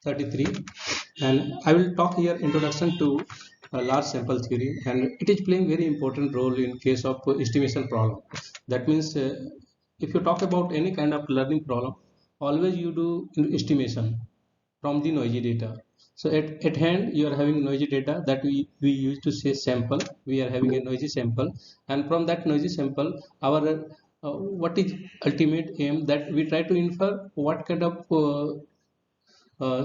33, and I will talk here introduction to large sample theory, and it is playing very important role in case of estimation problem. That means if you talk about any kind of learning problem, always you do estimation from the noisy data. So at hand you are having noisy data that we used to say sample. We are having a noisy sample, and from that noisy sample our what is ultimate aim, that we try to infer what kind of uh,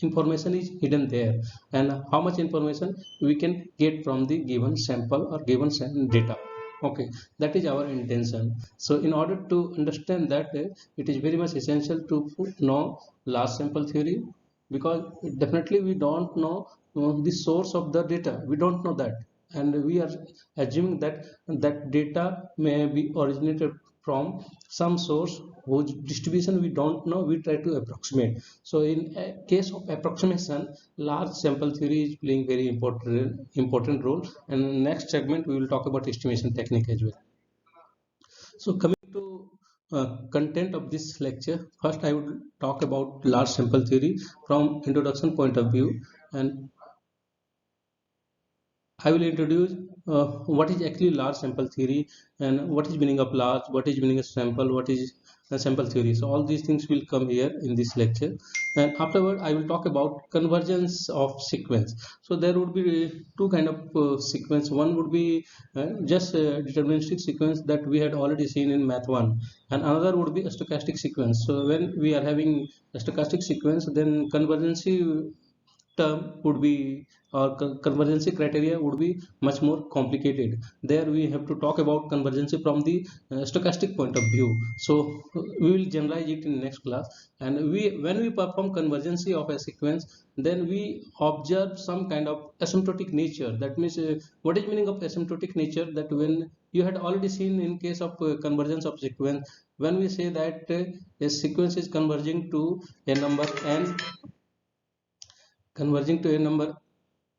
information is hidden there, and how much information we can get from the given sample or given data. Okay, that is our intention. So in order to understand that, it is very much essential to know large sample theory, because definitely we don't know the source of the data. We don't know that, and we are assuming that that data may be originated from some source whose distribution we don't know. We try to approximate. So in a case of approximation, large sample theory is playing very important role, and in next segment we will talk about estimation technique as well. So coming to content of this lecture, first I would talk about large sample theory from introduction point of view, and I will introduce what is actually large sample theory, and what is meaning of large, what is meaning of sample, what is a sample theory. So all these things will come here in this lecture, and afterward I will talk about convergence of sequence. So there would be two kind of sequence. One would be just a deterministic sequence that we had already seen in math 1, and another would be a stochastic sequence. So when we are having a stochastic sequence, then convergency term would be, or convergency criteria would be much more complicated. There we have to talk about convergency from the stochastic point of view. So we will generalize it in next class. And when we perform convergency of a sequence, then we observe some kind of asymptotic nature. That means what is meaning of asymptotic nature? That when you had already seen in case of convergence of sequence, when we say that a sequence is converging to a number n, converging to a number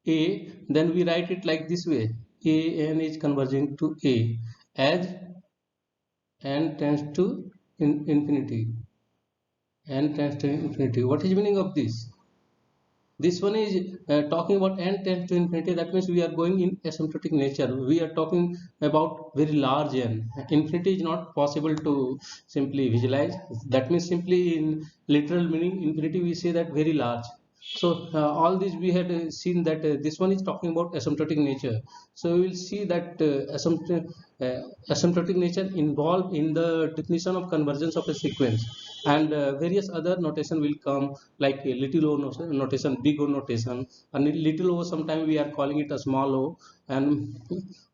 a, then we write it like this way: a n is converging to a as n tends to infinity. N tends to infinity. What is meaning of this? This one is talking about n tends to infinity. That means we are going in asymptotic nature. We are talking about very large n. Infinity is not possible to simply visualize. That means simply in literal meaning infinity, we say that very large. So all these we had seen that this one is talking about asymptotic nature. So we will see that asymptotic nature involved in the definition of convergence of a sequence, and various other notation will come, like little o notation, big O notation, and little o sometimes we are calling it a small o, and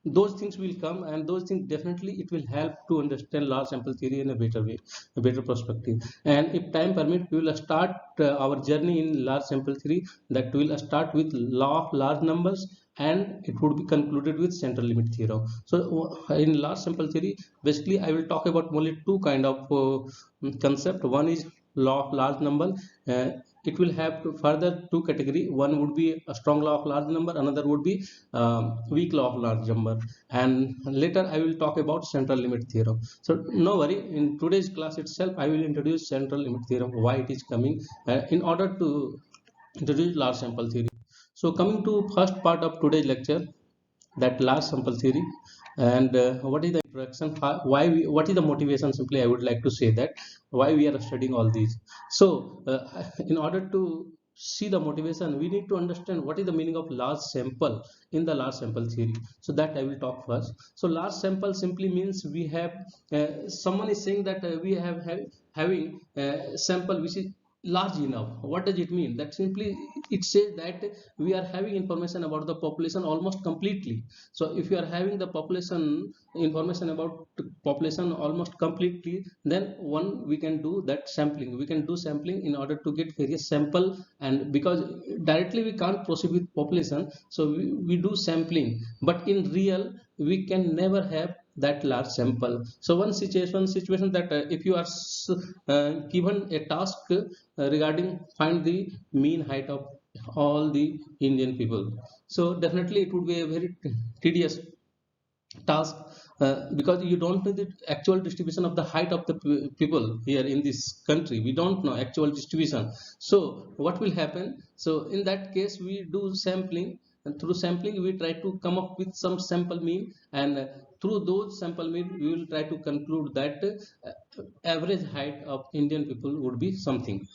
those things will come, and those things definitely it will help to understand large sample theory in a better way, a better perspective. And if time permit, we will start our journey in large sample theory. That will start with law of large numbers, and it would be concluded with central limit theorem. So in large sample theory, basically I will talk about only two kind of concept. One is law of large number. uh, it will have to further two category. One would be a strong law of large number, another would be weak law of large number, and later I will talk about central limit theorem. So no worry, in today's class itself I will introduce central limit theorem, why it is coming, in order to introduce large sample theory. So coming to first part of today's lecture, that large sample theory, and what is the introduction, what is the motivation, simply I would like to say that why we are studying all these. So in order to see the motivation, we need to understand what is the meaning of large sample in the large sample theory. So that I will talk first. So large sample simply means we have someone is saying that we having sample which is large enough. What does it mean? That simply it says that we are having information about the population almost completely. So if you are having the population information about population almost completely, then one we can do that sampling. We can do sampling in order to get various sample, and because directly we can't proceed with population, so we do sampling. But in real, we can never have that large sample. So one situation that if you are given a task regarding find the mean height of all the Indian people, so definitely it would be a very tedious task because you don't know the actual distribution of the height of the people here in this country. We don't know actual distribution. So what will happen? So in that case we do sampling, and through sampling we try to come up with some sample mean, and through those sample mean we will try to conclude that average height of Indian people would be something.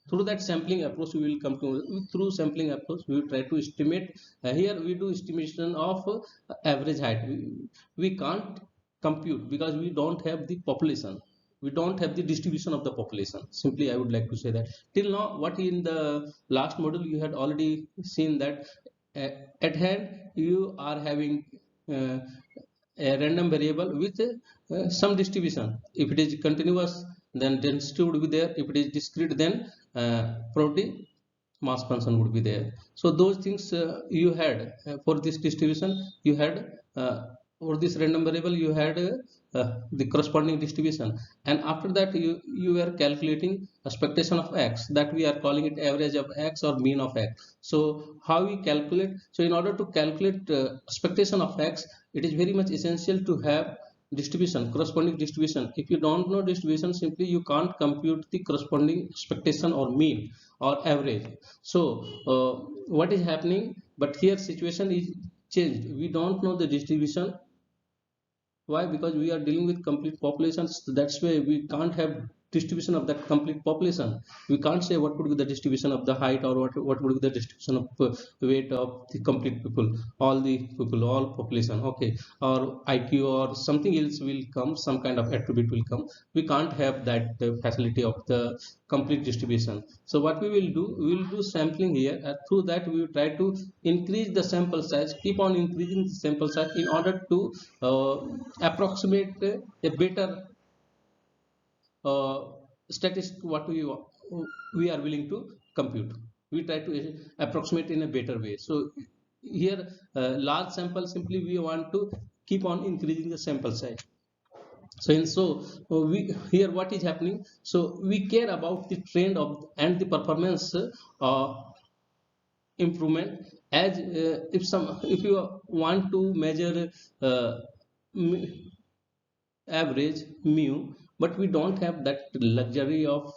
Through that sampling approach we will come to, through sampling approach we will try to estimate. Here we do estimation of average height. We can't compute because we don't have the population, we don't have the distribution of the population. Simply I would like to say that till now what in the last module you had already seen that uh, at hand you are having uh, a random variable with some distribution. If it is continuous, then density would be there. If it is discrete, then probably mass function would be there. So those things you had for this distribution, you had for this random variable you had the corresponding distribution, and after that you were calculating expectation of x, that we are calling it average of x or mean of x. So how we calculate? So in order to calculate expectation of x, it is very much essential to have distribution, corresponding distribution. If you don't know distribution, simply you can't compute the corresponding expectation or mean or average. So what is happening? But here situation is changed. We don't know the distribution. Why? Because we are dealing with complete populations. That's why we can't have distribution of that complete population. We can't say what would be the distribution of the height, or what would be the distribution of weight of the complete people, all the people, all population. Okay, or IQ or something else will come, some kind of attribute will come. We can't have that facility of the complete distribution. So what we will do? We will do sampling here. Through that we will try to increase the sample size, keep on increasing the sample size in order to approximate a better statistic what we are willing to compute. We try to approximate in a better way. So here large sample, simply we want to keep on increasing the sample size. So we here what is happening? So we care about the trend of and the performance improvement. As if you want to measure average mu, but we don't have that luxury of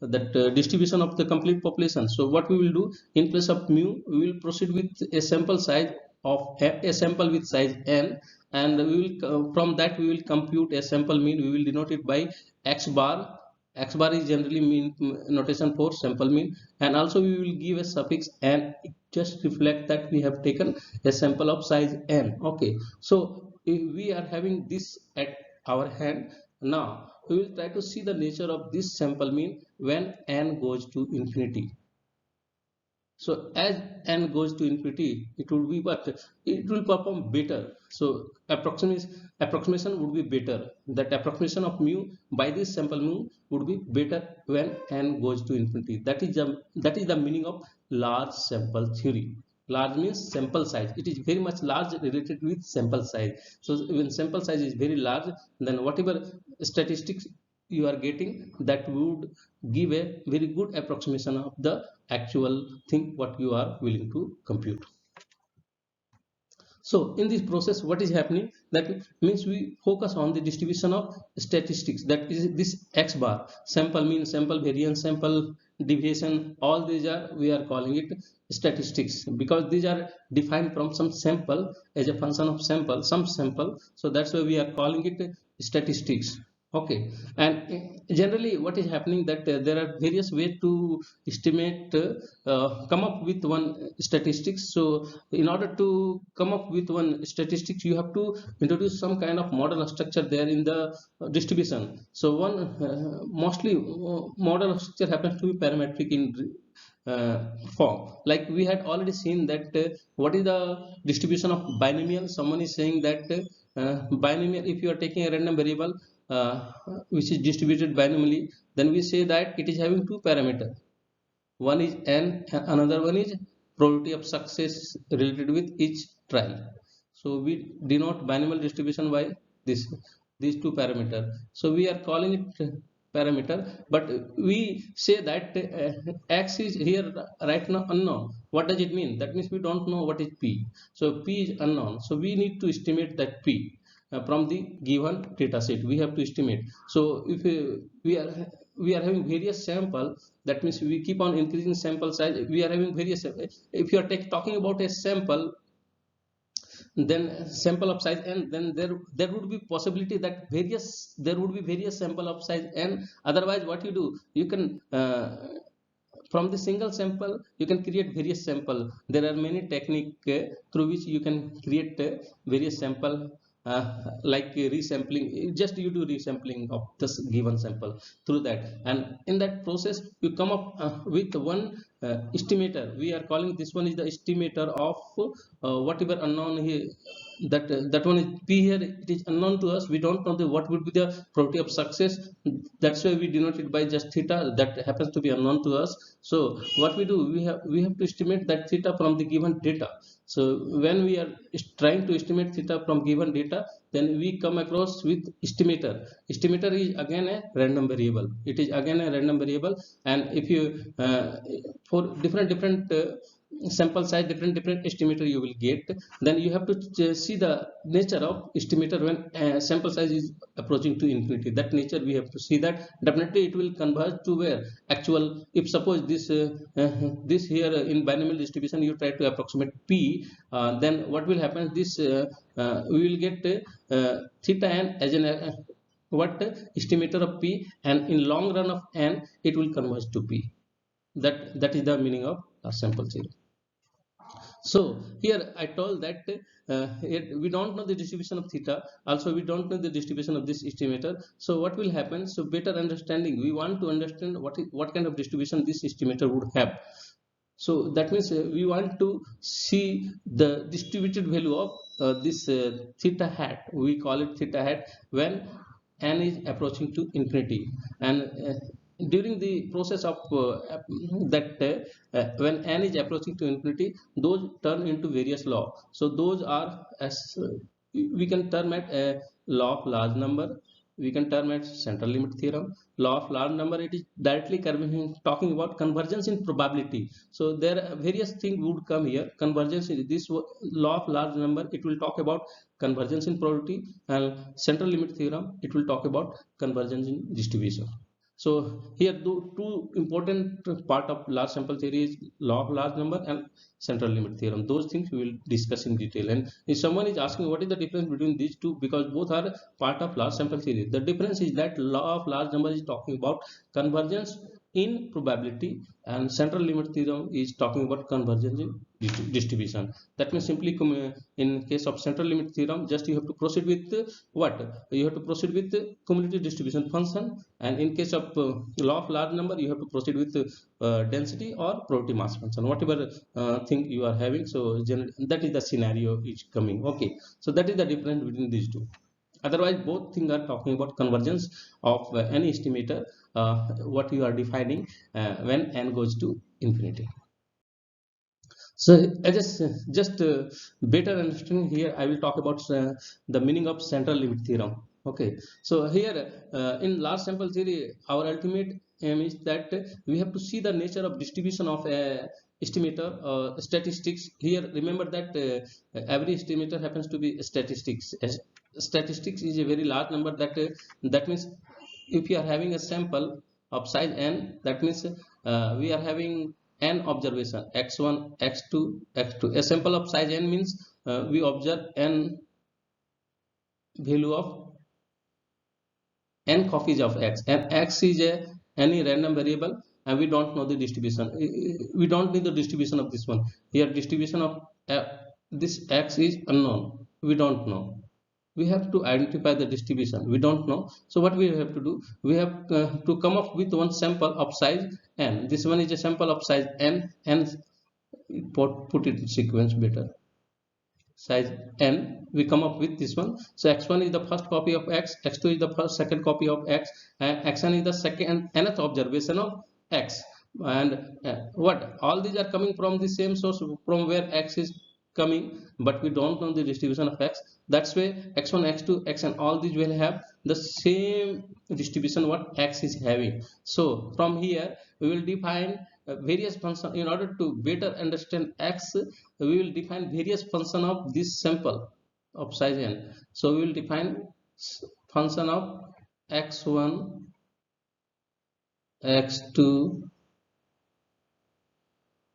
that distribution of the complete population. So what we will do, in place of mu we will proceed with a sample size of a sample with size n, and we will from that we will compute a sample mean. We will denote it by x bar. X bar is generally mean notation for sample mean, and also we will give a suffix n. It just reflect that we have taken a sample of size n. Okay, so if we are having this at our hand, now we will try to see the nature of this sample mean when n goes to infinity. So as n goes to infinity, it will be, but it will perform better. So approximation would be better. That approximation of mu by this sample mu would be better when n goes to infinity. That is the meaning of large sample theory. Large means sample size. It is very much large related with sample size. So when sample size is very large, then whatever statistics you are getting, that would give a very good approximation of the actual thing what you are willing to compute. So in this process what is happening? That means we focus on the distribution of statistics, that is this x bar, sample mean, sample variance, sample deviation. All these are, we are calling it statistics, because these are defined from some sample as a function of sample, some sample. So that's why we are calling it statistics. Okay, and generally what is happening, that there are various ways to estimate come up with one statistics. So in order to come up with one statistics, you have to introduce some kind of model structure there in the distribution. So one mostly model structure happens to be parametric in form. Like we had already seen that what is the distribution of binomial. Someone is saying that binomial, if you are taking a random variable which is distributed binomially, then we say that it is having two parameters. One is n, and another one is probability of success related with each trial. So we denote binomial distribution by these two parameters. So we are calling it parameter, but we say that x is here right now unknown. What does it mean? That means we don't know what is p. So p is unknown, so we need to estimate that p. from the given data set. We have to estimate. So if we are having various sample, that means we keep on increasing sample size. We are having various, if you are talking about a sample, then sample of size n, then there would be possibility that there would be various sample of size n. Otherwise what you do, you can from the single sample you can create various sample. There are many technique through which you can create various sample, uh, like resampling. Just you do resampling of this given sample through that, and in that process you come up with one estimator. We are calling this one is the estimator of whatever unknown here. That one is p. Here it is unknown to us. We don't know what would be the probability of success. That's why we denote it by just theta. That happens to be unknown to us. So what we do, we have to estimate that theta from the given data. So when we are trying to estimate theta from given data, then we come across with estimator. Estimator is again a random variable. It is again a random variable. And if you for different sample size, different estimator you will get, then you have to see the nature of estimator when sample size is approaching to infinity. That nature we have to see. That definitely it will converge to where actual, if suppose this here in binomial distribution you try to approximate p, then what will happen, this we will get theta n as an what estimator of p, and in long run of n it will converge to p. That is the meaning of sample theory. So here I told that we don't know the distribution of theta. Also we don't know the distribution of this estimator. So what will happen? So better understanding, we want to understand what kind of distribution this estimator would have. So that means we want to see the distributed value of this theta hat. We call it theta hat when n is approaching to infinity. And during the process of that when n is approaching to infinity, those turn into various law. So those are as we can term at a law of large number. We can term it central limit theorem. Law of large number, it is directly talking about convergence in probability. So there are various things would come here. Convergence in this law of large number, it will talk about convergence in probability, and central limit theorem, it will talk about convergence in distribution. So here two important part of large sample theory is law of large number and central limit theorem. Those things we will discuss in detail. And if someone is asking what is the difference between these two, because both are part of large sample theory, the difference is that law of large number is talking about convergence in probability, and central limit theorem is talking about convergence in distribution. That means simply in case of central limit theorem, just you have to proceed with what you have to proceed with cumulative distribution function, and in case of law of large number, you have to proceed with density or probability mass function, whatever thing you are having. So that is the scenario is coming. Okay, so that is the difference between these two. Otherwise both things are talking about convergence of any estimator, what you are defining when n goes to infinity. So I just better understanding here, I will talk about the meaning of central limit theorem. Okay, so here in large sample theory, our ultimate aim is that we have to see the nature of distribution of a estimator statistics. Here remember that every estimator happens to be statistics. Statistics is a very large number. That means if you are having a sample of size n, that means we are having n observation, x1, x2, x2. A sample of size n means we observe n value of n copies of x, and x is any random variable, and we don't know the distribution. We don't need the distribution of this one. Here distribution of this x is unknown. We don't know. We have to identify the distribution. We don't know. So what we have to do, we have to come up with one sample of size n. This one is a sample of size n, and put it in sequence better. Size n, we come up with this one. So x1 is the first copy of x, x2 is the second copy of x, and xn is the nth observation of x. And what all these are coming from the same source from where x is coming, but we don't know the distribution of x. That's why x1, x2, xn, all these will have the same distribution what x is having. So from here we will define various function. In order to better understand x, we will define various function of this sample. of size n. So we will define function of x1, x2,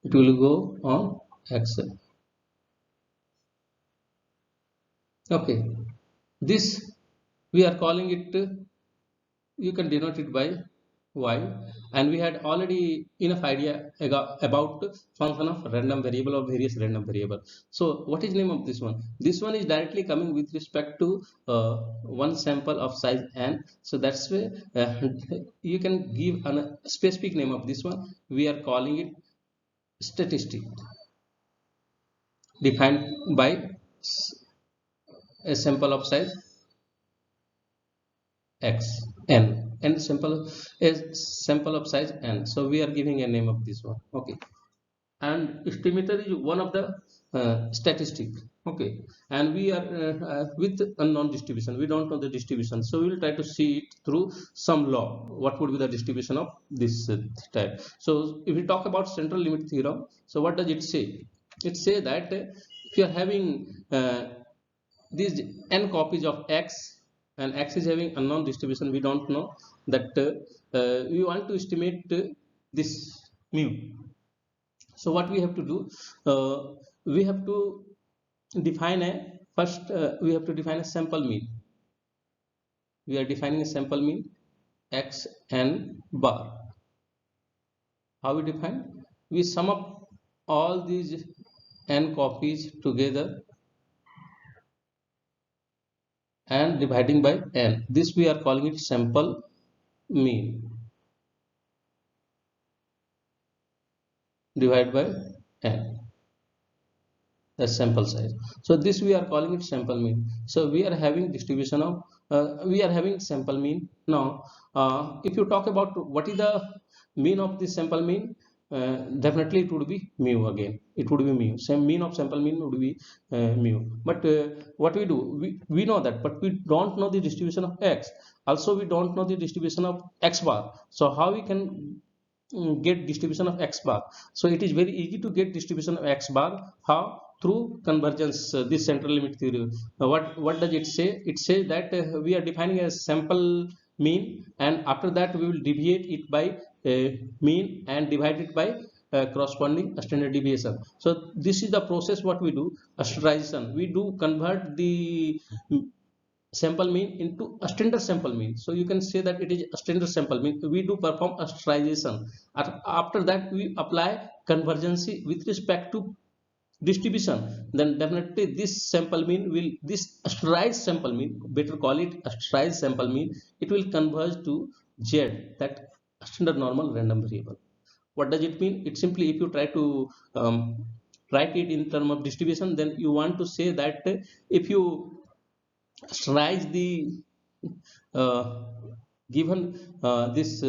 it will go on xn. Okay, this we are calling it, you can denote it by y, and we had already enough idea about function of random variable or various random variable. So what is name of this one? This one is directly coming with respect to one sample of size n. So that's why you can give a specific name of this one. We are calling it statistic, defined by a sample of size x n, and sample is sample of size n. So we are giving a name of this one. Okay, and estimator is one of the statistic. Okay, and we are with unknown distribution, we don't know the distribution, so we will try to see it through some law, what would be the distribution of this type. So if we talk about central limit theorem, so what does it say? It say that if you are having these n copies of x, and x is having unknown distribution, we don't know that we want to estimate this mu. So what we have to do, we have to define a first, we have to define a sample mean. We are defining a sample mean x n bar. How we define? We sum up all these n copies together and dividing by n. This we are calling it sample mean divided by n, the sample size. So this we are calling it sample mean. So we are having distribution of we are having sample mean. Now if you talk about what is the mean of this sample mean, definitely it would be mu. Again it would be mu. Same mean of sample mean would be mu. But what we do, we know that, but we don't know the distribution of x. Also we don't know the distribution of x bar. So how we can get distribution of x bar? So it is very easy to get distribution of x bar. How? Through convergence, this central limit theory. What does it say? It says that we are defining a sample mean, and after that we will deviate it by mean and divide it by corresponding standard deviation. So this is the process what we do. Standardization, we do convert the sample mean into a standard sample mean. So you can say that it is a standard sample mean. We do perform a standardization. After that we apply convergence with respect to distribution. Then definitely this sample mean will, this standardized sample mean, better call it a standardized sample mean, it will converge to z, that standard normal random variable. What does it mean? It simply, if you try to write it in terms of distribution, then you want to say that if you standardize the uh, given this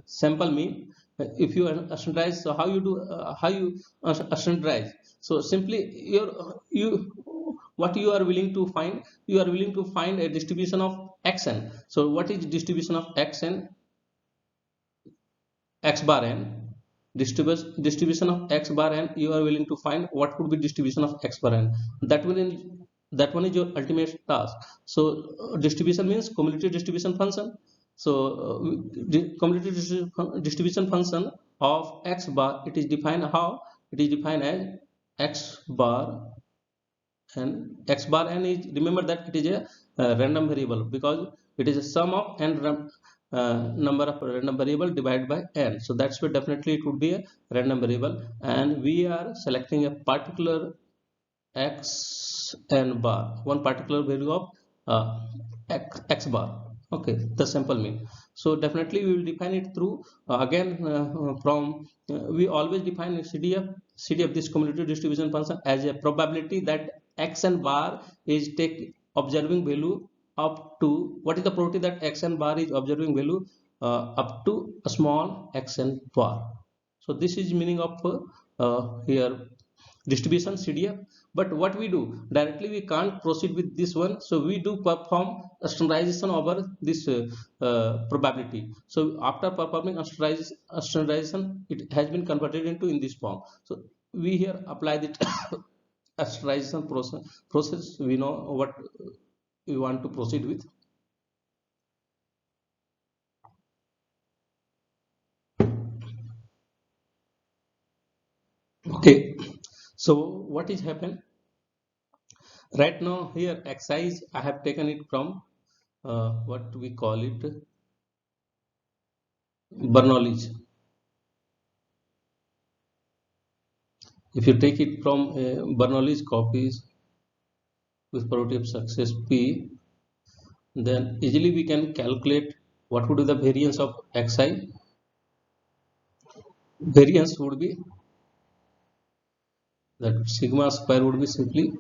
sample mean, if you standardize, so how you do how you standardize? So simply you what you are willing to find, you are willing to find a distribution of xn. So what is distribution of xn? X bar n, distribution of x bar n, you are willing to find what could be distribution of x bar n. That one is your ultimate task. So distribution means cumulative distribution function. So cumulative distribution function of x bar, it is defined how? It is defined as x bar n. X bar n is, remember that it is a random variable, because it is a sum of n number of random variable divided by n. So that's why definitely it would be a random variable, and we are selecting a particular x n bar, one particular value of x bar. Okay, the sample mean. So definitely we will define it through again from we always define CDF, this cumulative distribution function, as a probability that x n bar is take observing value up to, what is the probability that x n bar is observing value up to a small x n bar. So this is meaning of here distribution CDF. But what we do, directly we can't proceed with this one, so we do perform a standardization over this probability. So after performing a standardization, it has been converted into in this form. So we here apply the asterization process we know what we want to proceed with. Okay, so what is happened right now here? Excise I have taken it from what we call it, Bernoulli's. If you take it from Bernoulli's copies with probability of success P, then easily we can calculate what would be the variance of xi. Variance would be that sigma square would be simply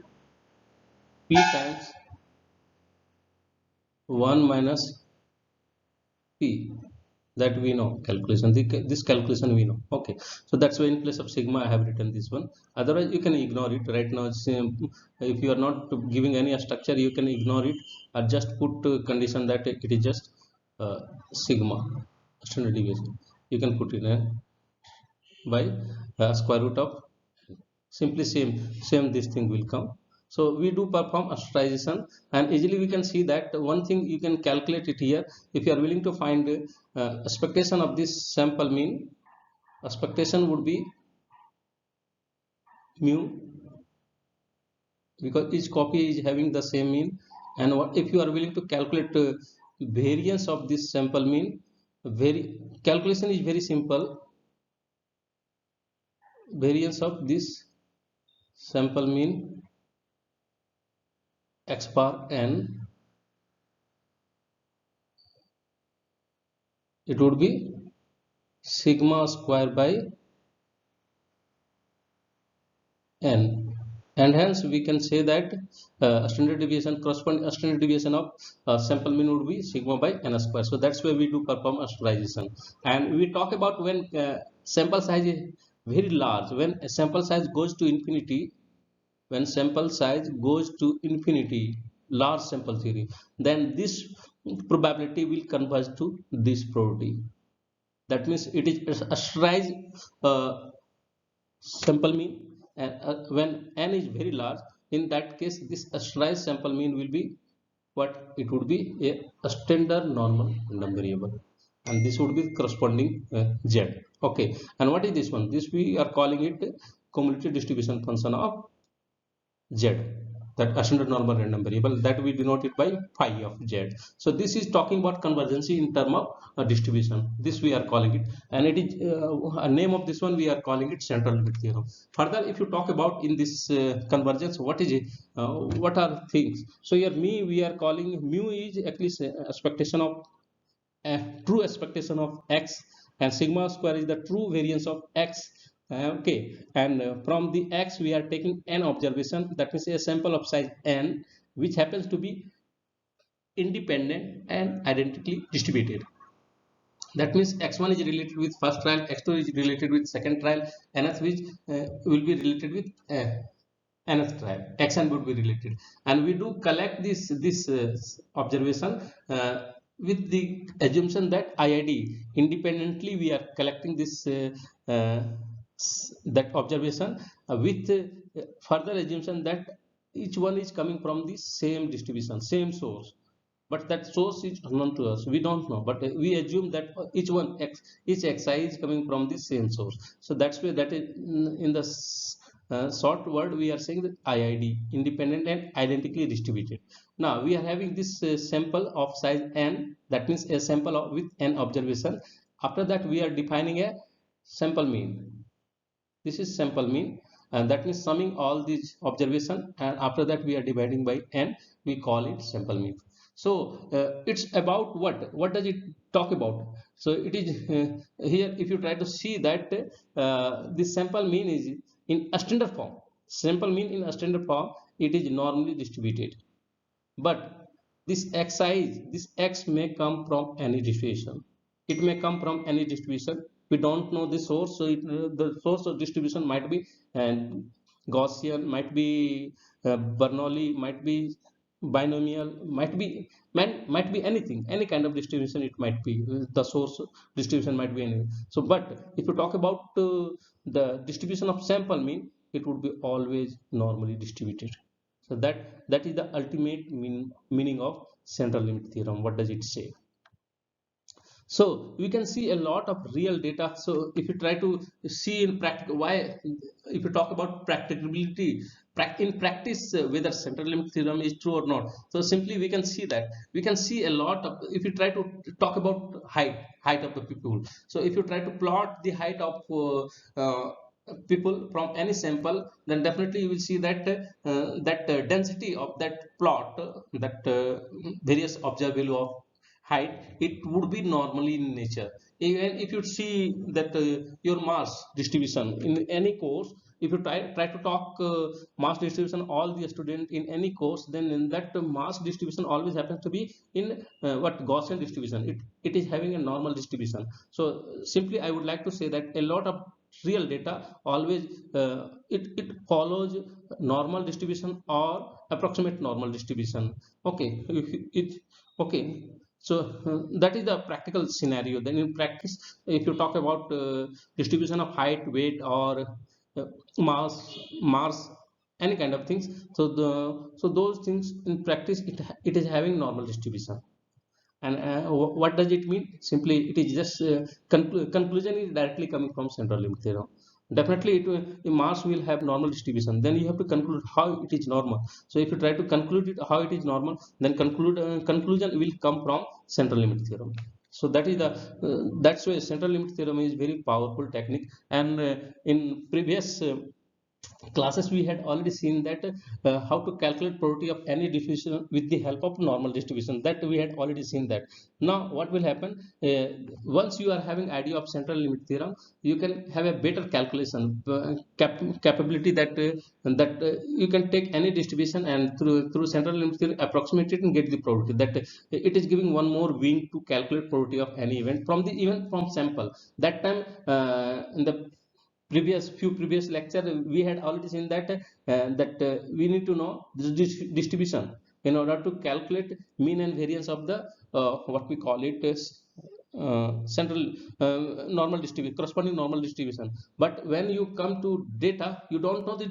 P times 1 minus P, that we know calculation. This calculation we know. Okay, so that's why in place of sigma I have written this one. Otherwise you can ignore it right now. If you are not giving any structure, you can ignore it or just put condition that it is just sigma standard deviation. You can put it by square root of, simply same this thing will come. So we do perform asterization, and easily we can see that one thing you can calculate it here. If you are willing to find expectation of this sample mean, expectation would be mu, because each copy is having the same mean. And what if you are willing to calculate variance of this sample mean? Very calculation is very simple. Variance of this sample mean x bar n, it would be sigma square by n, and hence we can say that standard deviation corresponding standard deviation of sample mean would be sigma by n square. So that's why we do perform asterization. And we talk about when sample size is very large, when a sample size goes to infinity, when sample size goes to infinity, large sample theory, then this probability will converge to this probability. That means it is asterized sample mean, and when n is very large, in that case this asterized sample mean will be what? It would be a standard normal random variable, and this would be corresponding z. Okay, and what is this one? This we are calling it cumulative distribution function of z, that standard normal random variable, that we denote it by phi of z. So this is talking about convergence in term of distribution, this we are calling it, and it is a name of this one we are calling it central limit theorem. Further, if you talk about in this convergence, what is it, what are things? So here we are calling mu is at least expectation of true expectation of x, and sigma square is the true variance of x. Okay, and from the x we are taking n observation, that means a sample of size n, which happens to be independent and identically distributed. That means x1 is related with first trial, x2 is related with second trial, nth which will be related with nth trial, xn would be related. And we do collect this observation with the assumption that IID independently we are collecting this uh, that observation with further assumption that each one is coming from the same distribution, same source, but that source is unknown to us, we don't know, but we assume that each xi is coming from the same source. So that's why that is in the short word we are saying that IID, independent and identically distributed. Now we are having this sample of size n, that means a sample with n observation. After that we are defining a sample mean. This is sample mean, and that means summing all these observation, and after that we are dividing by n, we call it sample mean. So it's about what does it talk about? So it is here if you try to see that this sample mean is in a standard form. Sample mean in a standard form, it is normally distributed, but this xi, this x may come from any distribution, it may come from any distribution, we don't know the source. So the source of distribution might be Gaussian, might be Bernoulli, might be binomial, might be anything, any kind of distribution it might be. The source distribution might be anything. So but if you talk about the distribution of sample mean, it would be always normally distributed. So that is the ultimate meaning of central limit theorem. What does it say? So we can see a lot of real data. So if you try to see in practice, why, if you talk about practicability, in practice, whether central limit theorem is true or not. So simply we can see that we can see a lot of, if you try to talk about height of the people. So if you try to plot the height of people from any sample, then definitely you will see that density of that plot, that various observed value of height, it would be normally in nature. Even if you see that your mass distribution in any course, if you try to talk mass distribution all the student in any course, then in that mass distribution always happens to be in what Gaussian distribution. It is having a normal distribution. So simply I would like to say that a lot of real data always it follows normal distribution or approximate normal distribution. Okay, it okay. So that is the practical scenario. Then in practice, if you talk about distribution of height, weight, or uh, mass, any kind of things, so those things in practice, it is having normal distribution. And what does it mean? Simply it is just conclusion is directly coming from central limit theorem. Definitely Mars will have normal distribution, then you have to conclude how it is normal. So if you try to conclude it how it is normal, then conclusion will come from central limit theorem. So that is the that's why central limit theorem is very powerful technique. And in previous classes we had already seen that how to calculate probability of any distribution with the help of normal distribution, that we had already seen that. Now what will happen, once you are having idea of central limit theorem, you can have a better calculation capability, that you can take any distribution and through central limit theorem approximate it and get the probability. That it is giving one more wing to calculate probability of any event from the even from sample. That time in the previous lecture we had already seen that we need to know this distribution in order to calculate mean and variance of the what we call it as central normal distribution, corresponding normal distribution. But when you come to data, you don't know the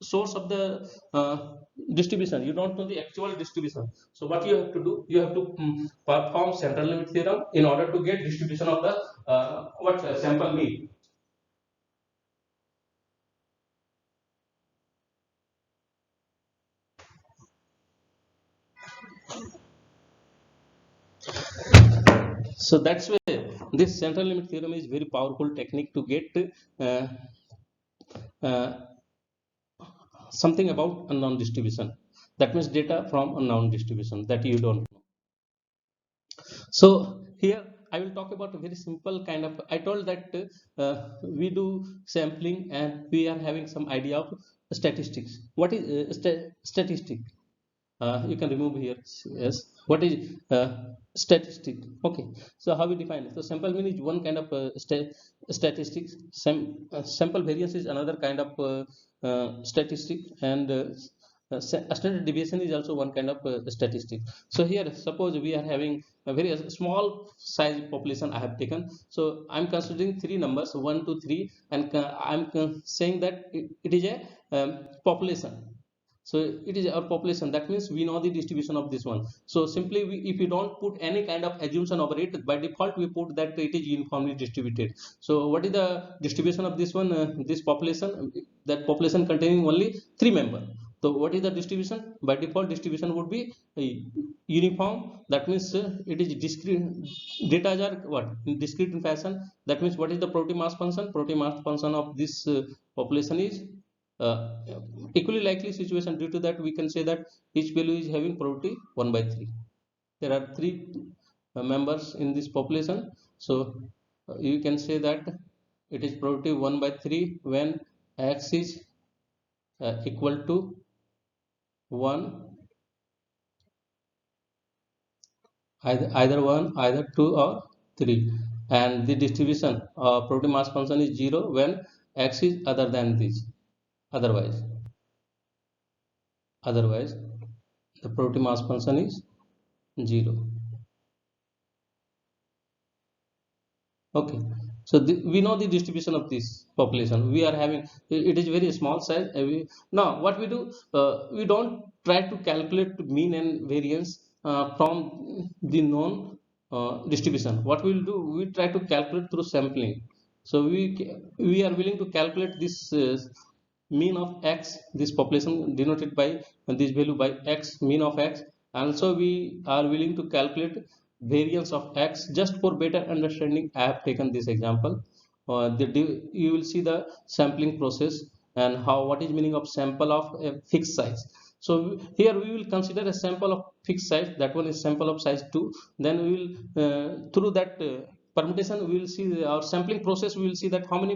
source of the uh, distribution, you don't know the actual distribution. So what you have to do, you have to perform central limit theorem in order to get distribution of the what sample mean. So that's why this central limit theorem is very powerful technique to get uh, uh, something about unknown distribution. That means data from unknown distribution that you don't know. So here I will talk about a very simple kind of. I told that we do sampling and we are having some idea of statistics. What is statistic? You can remove here. Yes, what is statistic? Okay, so how we define it? So sample mean is one kind of statistics. Sample variance is another kind of statistic. And standard deviation is also one kind of statistic. So here suppose we are having a very small size population I have taken. So I'm considering three numbers 1 to 3, and I'm saying that it is a population. So it is our population, that means we know the distribution of this one. So simply if you don't put any kind of assumption over it, by default we put that it is uniformly distributed. So what is the distribution of this one, this population? That population containing only 3 members. So what is the distribution? By default distribution would be uniform. That means it is discrete. Data are what, in discrete in fashion. That means what is the probability mass function? Probability mass function of this population is uh, equally likely situation. Due to that we can say that each value is having probability 1 by 3. There are 3 members in this population. So you can say that it is probability 1 by 3 when x is equal to 1, either 1, either 2, or 3. And the distribution of probability mass function is 0 when x is other than this. Otherwise the probability mass function is 0. Okay, so we know the distribution of this population. We are having, it is very small size. Now what we do, we don't try to calculate mean and variance from the known distribution. What we will do, we try to calculate through sampling. So we are willing to calculate this mean of x, this population denoted by this value by x, mean of x. Also we are willing to calculate variance of x. Just for better understanding, I have taken this example. You will see the sampling process and how, what is meaning of sample of a fixed size. So here we will consider a sample of fixed size, that one is sample of size 2. Then we will through that permutation we will see our sampling process, we will see that how many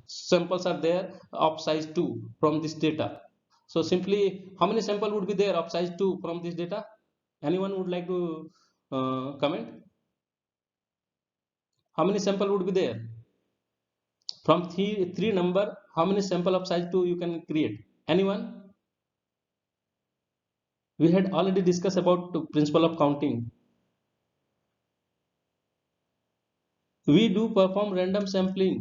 samples are there of size 2 from this data. So simply, how many sample would be there of size 2 from this data? Anyone would like to comment? How many sample would be there from three number? How many sample of size 2 you can create? Anyone? We had already discussed about the principle of counting. We do perform random sampling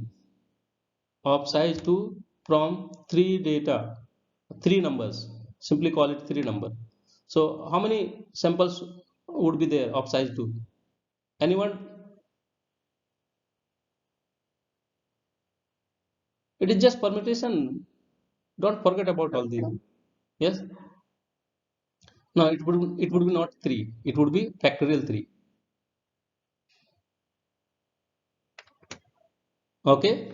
of size 2 from 3 numbers. Simply call it 3 number. So how many samples would be there of size 2? Anyone? It is just permutation. Don't forget about all these. Yes? No, it would be not 3. It would be factorial 3. Okay?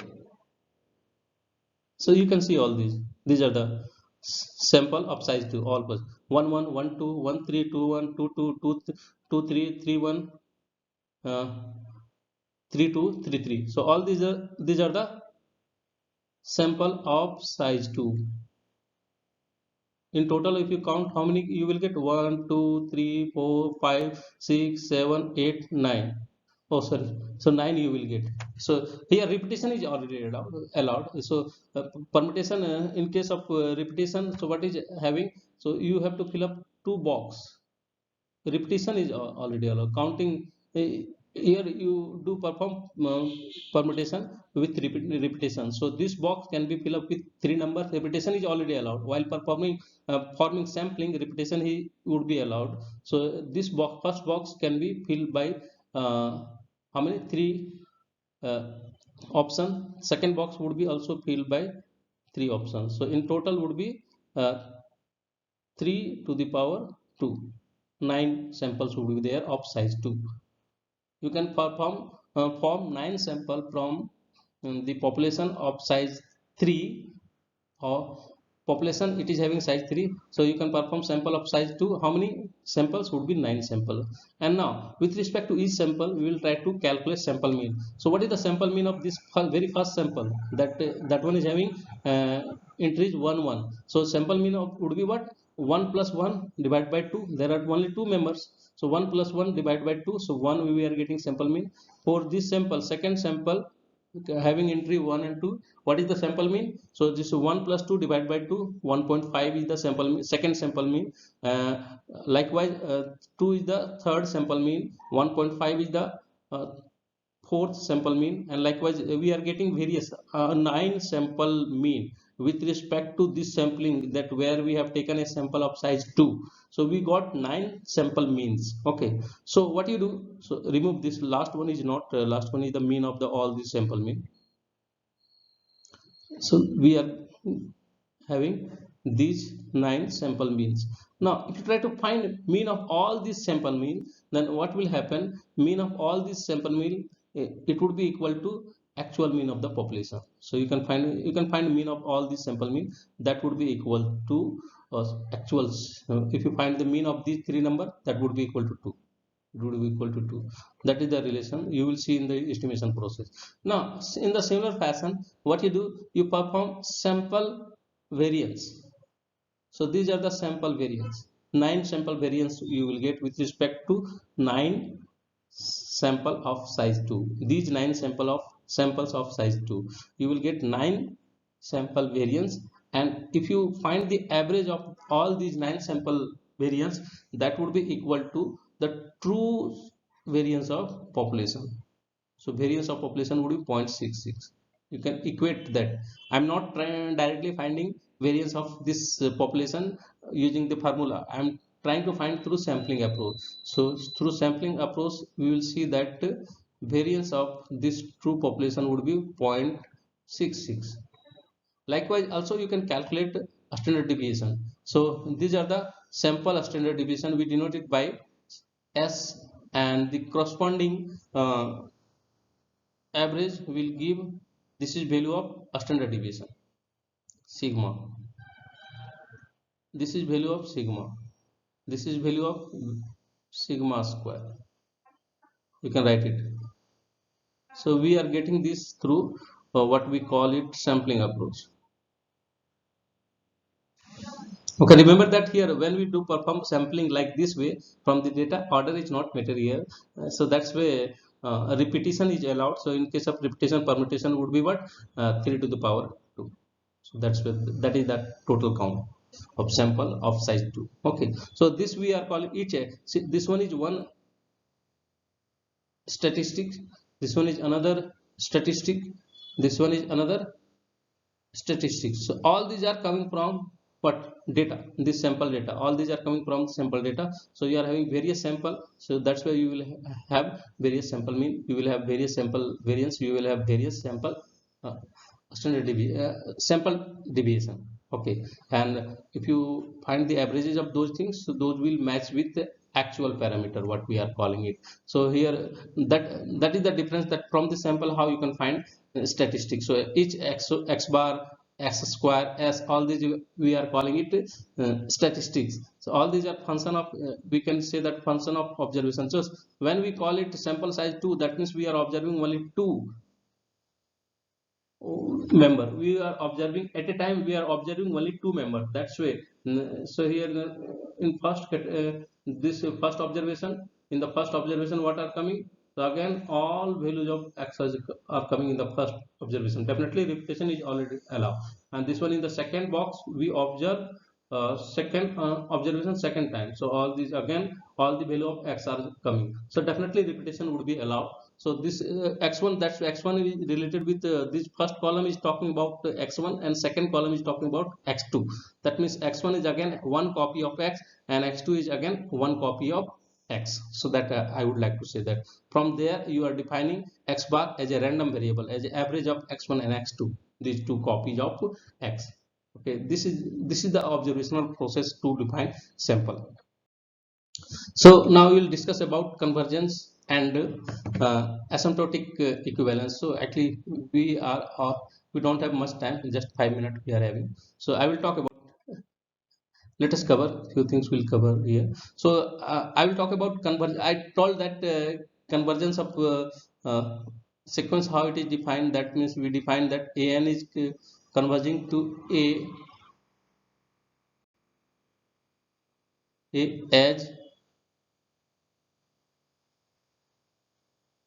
So you can see all these. These are the sample of size 2, all plus 1 1 1 2 1 3 2 1 2 2 2 2 3 3 1 3 2 3 3. So all these are the sample of size 2. In total, if you count, how many you will get? 1 2 3 4 5 6 7 8 9. Oh sorry, so 9 you will get. So here repetition is already allowed. So permutation, in case of repetition, so what is having, so you have to fill up 2 box. Repetition is already allowed. Counting, here you do perform permutation with repetition. So this box can be filled up with 3 numbers. Repetition is already allowed. While performing forming sampling, repetition would be allowed. So this box, first box, can be filled by how many? 3 uh, option. Second box would be also filled by 3 options. So in total would be 3 to the power 2. 9 samples would be there of size 2. You can form 9 sample from the population of size 3, or population it is having size 3. So you can perform sample of size 2. How many samples would be? 9 sample. And now with respect to each sample, we will try to calculate sample mean. So what is the sample mean of this very first sample? That one is having entries 1 1. So sample mean of would be what? 1 plus 1 divided by 2. There are only 2 members. So 1 plus 1 divided by 2. So 1 we are getting sample mean. For this sample, second sample having entry 1 and 2, what is the sample mean? So this 1 plus 2 divided by 2, 1.5 is the sample mean, second sample mean. Likewise 2 is the third sample mean, 1.5 is the uh, fourth sample mean, and likewise we are getting various 9 sample mean with respect to this sampling, that where we have taken a sample of size 2. So we got 9 sample means. Okay, so what you do, so remove this last one, is not last one is the mean of the all these sample mean. So we are having these 9 sample means. Now if you try to find mean of all these sample mean, then what will happen? Mean of all these sample mean, it would be equal to actual mean of the population. So you can find mean of all these sample mean, that would be equal to actuals. If you find the mean of these 3 number, that would be equal to 2. It would be equal to 2. That is the relation you will see in the estimation process. Now in the similar fashion, what you do, you perform sample variance. So these are the sample variance. 9 sample variance you will get with respect to 9 sample of size 2. These 9 samples of size 2, you will get 9 sample variance. And if you find the average of all these 9 sample variance, that would be equal to the true variance of population. So variance of population would be 0.66. You can equate that. I'm not trying directly finding variance of this population using the formula. I'm trying to find through sampling approach. So through sampling approach we will see that variance of this true population would be 0.66. Likewise also you can calculate a standard deviation. So these are the sample standard deviation. We denote it by S, and the corresponding average will give, this is value of a standard deviation sigma, this is value of sigma, this is value of sigma square. You can write it. So we are getting this through what we call it sampling approach. Okay, remember that here when we do perform sampling like this way from the data, order is not matter here. So that's where a repetition is allowed. So in case of repetition, permutation would be what, 3 to the power 2. So that's where, that is that total count of sample of size 2. Okay, so this we are calling each, see, this one is one statistic, this one is another statistic, this one is another statistics. So all these are coming from what, data, this sample data, all these are coming from sample data. So you are having various sample, so that's why you will have various sample mean, you will have various sample variance, you will have various sample uh, standard sample deviation. Okay, and if you find the averages of those things, so those will match with the actual parameter what we are calling it. So here that is the difference, that from the sample how you can find statistics. So each x bar, x square, s, all these we are calling it statistics. So all these are function of we can say that function of observation. So when we call it sample size 2, that means we are observing only 2 member, we are observing at a time, we are observing only 2 members. That's way. So here in first this first observation, in the first observation what are coming, so again all values of x are coming in the first observation. Definitely repetition is already allowed. And this one in the second box we observe second observation second time. So all these again all the value of x are coming, so definitely repetition would be allowed. So this x1, that's x1 is related with this first column is talking about x1 and second column is talking about x2. That means x1 is again one copy of x and x2 is again one copy of x. So that I would like to say that from there you are defining x bar as a random variable, as an average of x1 and x2, these two copies of x. Okay, this is the observational process to define sample. So now we'll discuss about convergence and asymptotic equivalence. So actually we don't have much time, just 5 minutes we are having. So I will talk about, let us cover few things we'll cover here. So I will talk about convergence. I told that convergence of uh, sequence, how it is defined. That means we define that an is converging to a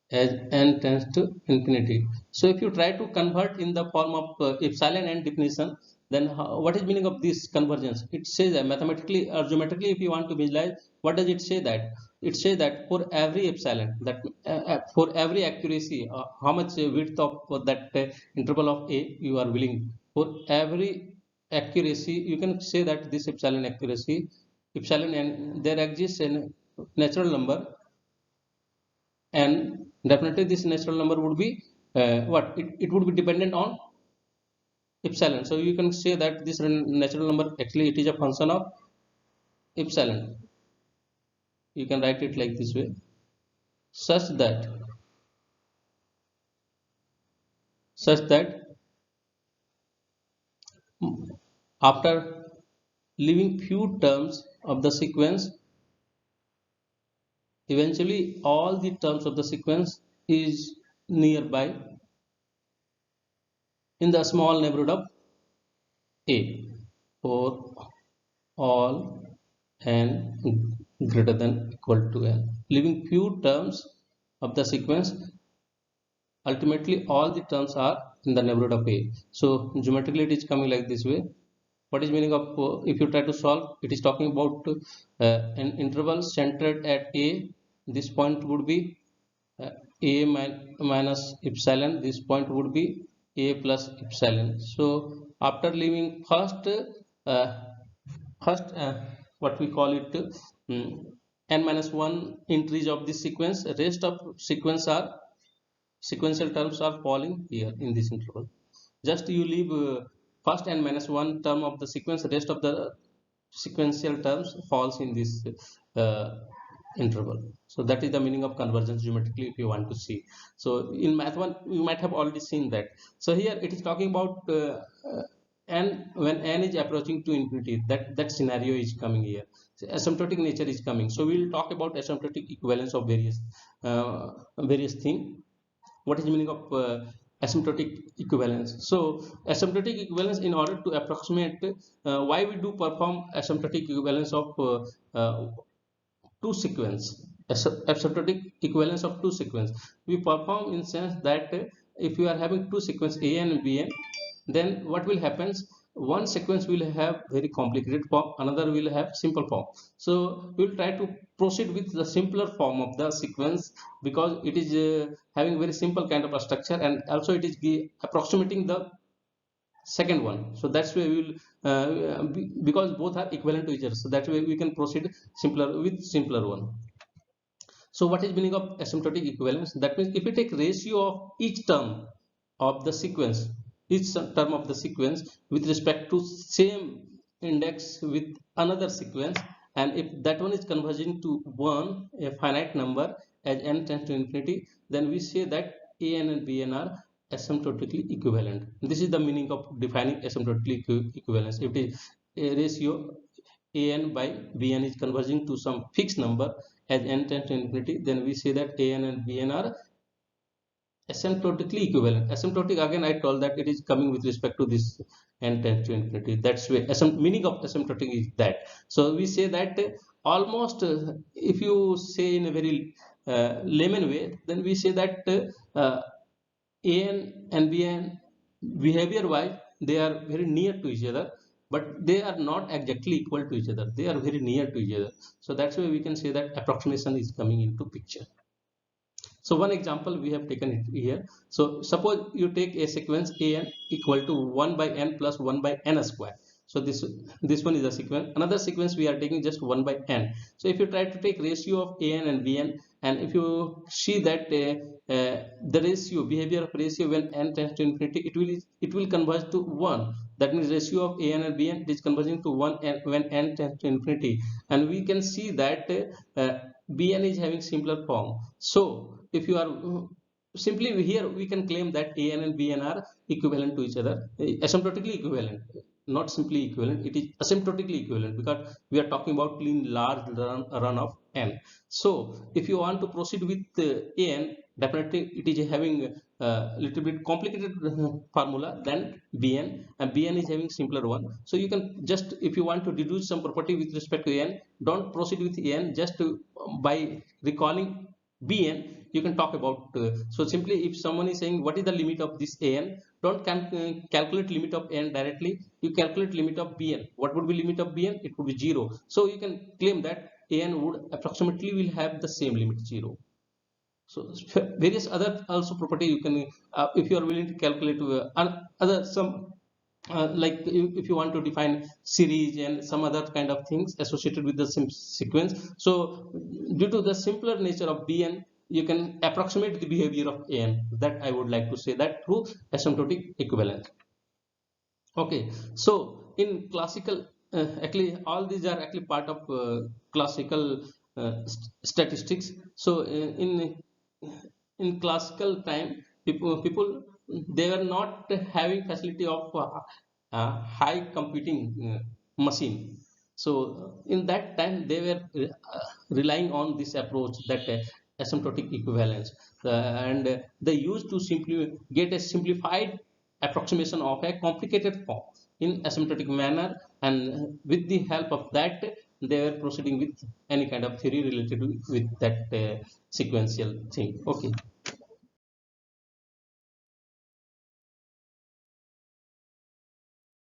as n tends to infinity. So if you try to convert in the form of epsilon n definition, then what is meaning of this convergence? It says that mathematically or geometrically, if you want to visualize, what does it say that? It says that for every epsilon, that for every accuracy, how much width of that interval of a you are willing, for every accuracy you can say that this epsilon accuracy, epsilon n, there exists a natural number, and definitely this natural number would be what, it would be dependent on epsilon. So you can say that this natural number actually it is a function of epsilon. You can write it like this way, such that after leaving few terms of the sequence, eventually all the terms of the sequence is nearby in the small neighborhood of a for all n greater than equal to n, leaving few terms of the sequence, ultimately all the terms are in the neighborhood of a. So geometrically it is coming like this way. What is meaning of if you try to solve, it is talking about an interval centered at a. This point would be a minus epsilon, this point would be a plus epsilon. So after leaving uh, first what we call it n minus 1 entries of this sequence, rest of sequential terms are falling here in this interval. Just you leave first n minus 1 term of the sequence, rest of the sequential terms falls in this uh, interval. So that is the meaning of convergence geometrically if you want to see. So in math 1 you might have already seen that. So here it is talking about n when n is approaching to infinity, that scenario is coming here. So asymptotic nature is coming. So we will talk about asymptotic equivalence of various things. What is the meaning of asymptotic equivalence? So asymptotic equivalence, in order to approximate why we do perform asymptotic equivalence of uh, two sequence, asymptotic equivalence of two sequence we perform in sense that if you are having two sequence a n and bn, then what will happens, one sequence will have very complicated form, another will have simple form. So we will try to proceed with the simpler form of the sequence because it is having very simple kind of a structure, and also it is approximating the second one. So that's why we will because both are equivalent to each other, so that way we can proceed simpler with simpler one. So what is meaning of asymptotic equivalence? That means if you take ratio of each term of the sequence, each term of the sequence with respect to same index with another sequence, and if that one is converging to one, a finite number, as n tends to infinity, then we say that an and bn are asymptotically equivalent. This is the meaning of defining asymptotically equivalence. If it is a ratio an by bn is converging to some fixed number as n tends to infinity, then we say that an and bn are asymptotically equivalent. Asymptotic, again I told that it is coming with respect to this n tends to infinity. That's why meaning of asymptotic is that. So we say that almost if you say in a very layman way, then we say that an and bn behavior wise they are very near to each other, but they are not exactly equal to each other, they are very near to each other. So that's why we can say that approximation is coming into picture. So one example we have taken it here. So suppose you take a sequence an equal to 1 by n plus 1 by n square. So this one is a sequence. Another sequence we are taking just 1 by n. So if you try to take ratio of an and bn, and if you see that the ratio behavior of ratio when n tends to infinity, it will converge to 1. That means ratio of an and bn is converging to 1 when n tends to infinity, and we can see that bn is having simpler form. So if you are simply here we can claim that an and bn are equivalent to each other, asymptotically equivalent, not simply equivalent, it is asymptotically equivalent because we are talking about clean large run of n. So if you want to proceed with an, definitely it is having a little bit complicated formula than bn, and bn is having simpler one. So you can just, if you want to deduce some property with respect to n, don't proceed with n, just by recalling bn you can talk about so simply if someone is saying what is the limit of this an, don't calculate limit of n directly, you calculate limit of bn. What would be limit of bn? It would be 0. So you can claim that an would approximately will have the same limit, 0. So various other also property you can if you are willing to calculate other some like if you want to define series and some other kind of things associated with the sequence. So due to the simpler nature of bn, you can approximate the behavior of an. That I would like to say that through asymptotic equivalence. Okay, so in classical actually all these are actually part of classical statistics. So in classical time, people they were not having facility of high computing machine. So in that time they were relying on this approach, that asymptotic equivalence, and they used to simply get a simplified approximation of a complicated form in asymptotic manner, and with the help of that they were proceeding with any kind of theory related with that sequential thing. Okay.